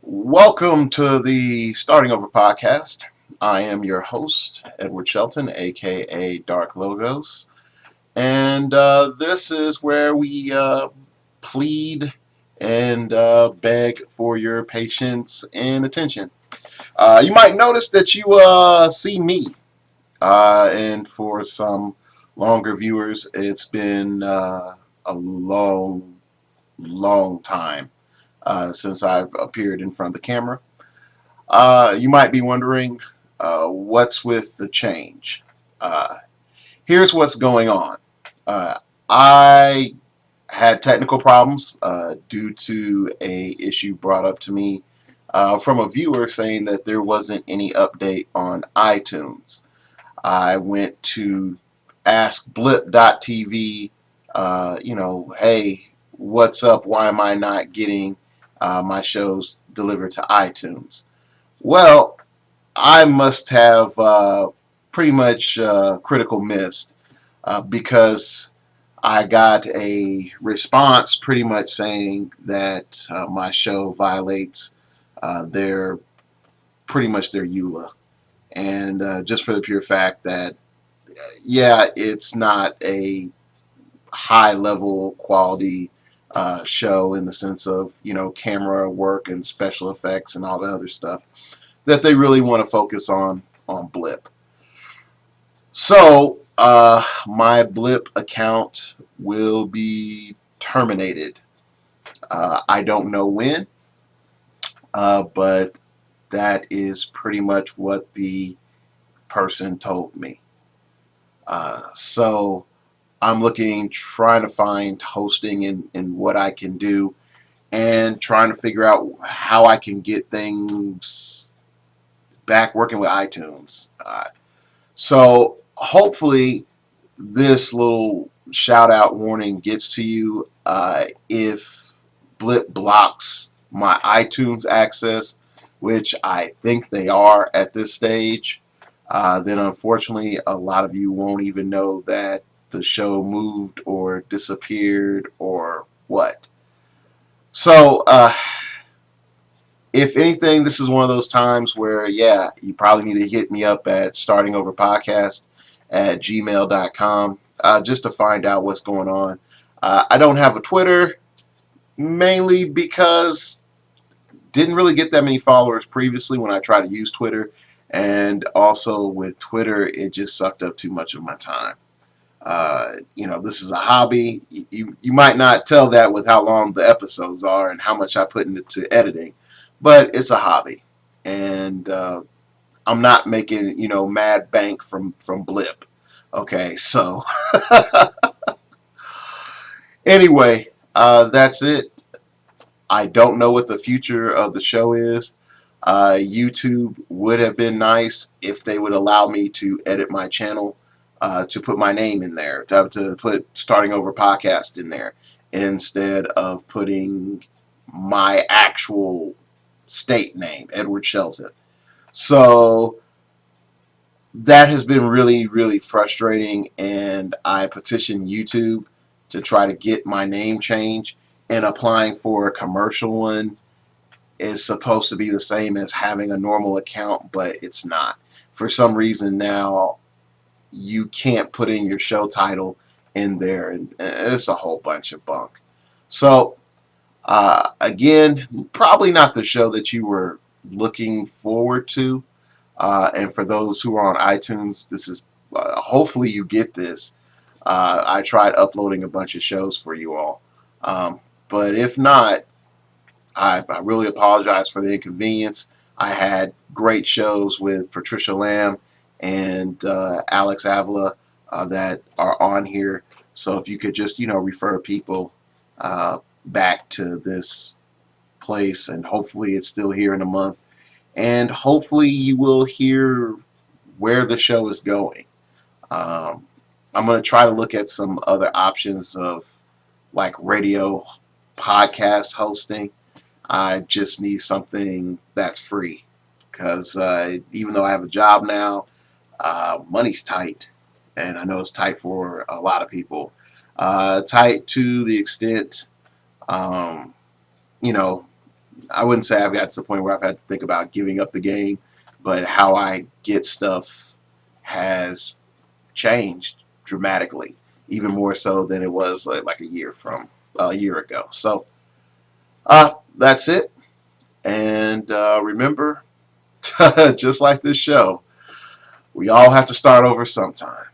Welcome to the Starting Over podcast. I am your host, Edward Shelton, aka Dark Logos, and this is where we plead and beg for your patience and attention. You might notice that you see me, and for some longer viewers, it's been a long time since I've appeared in front of the camera. You might be wondering what's with the change. Uh, Here's what's going on. I had technical problems due to a issue brought up to me from a viewer saying that there wasn't any update on iTunes. I went to askblip.tv, hey, what's up? Why am I not getting my shows delivered to iTunes? Well, I must have pretty much critical missed because I got a response pretty much saying that my show violates their pretty much their EULA, and just for the pure fact that yeah, it's not a high level quality show in the sense of camera work and special effects and all the other stuff that they really want to focus on Blip. So my Blip account will be terminated. I don't know when, but that is pretty much what the person told me. So I'm looking, trying to find hosting and what I can do, and trying to figure out how I can get things back working with iTunes. So hopefully this little shout out warning gets to you. If Blip blocks my iTunes access, which I think they are at this stage, then unfortunately a lot of you won't even know that the show moved or disappeared or what. So if anything, this is one of those times where, yeah, you probably need to hit me up at startingoverpodcast@gmail.com just to find out what's going on. I don't have a Twitter, mainly because didn't really get that many followers previously when I tried to use Twitter, and also with Twitter, it just sucked up too much of my time. This is a hobby. You might not tell that with how long the episodes are and how much I put into editing, but it's a hobby, and I'm not making mad bank from Blip. Okay, so anyway, that's it. I don't know what the future of the show is. YouTube would have been nice if they would allow me to edit my channel, to put my name in there, to put Starting Over Podcast in there, instead of putting my actual state name, Edward Shelton. So that has been really, really frustrating, and I petitioned YouTube to try to get my name changed, and applying for a commercial one is supposed to be the same as having a normal account, but it's not. For some reason now, you can't put in your show title in there, and it's a whole bunch of bunk. So, again, probably not the show that you were looking forward to. And for those who are on iTunes, this is hopefully you get this. I tried uploading a bunch of shows for you all, but if not, I really apologize for the inconvenience. I had great shows with Patricia Lamb and Alex Avila that are on here. So if you could just, refer people back to this place, and hopefully it's still here in a month. And hopefully you will hear where the show is going. Um, I'm going to try to look at some other options of like radio podcast hosting. I just need something that's free because even though I have a job now, money's tight, and I know it's tight for a lot of people. Tight to the extent, um, you know, I wouldn't say I've got to the point where I've had to think about giving up the game, but how I get stuff has changed dramatically, even more so than it was like a year ago. So that's it. And remember, just like this show, we all have to start over sometime.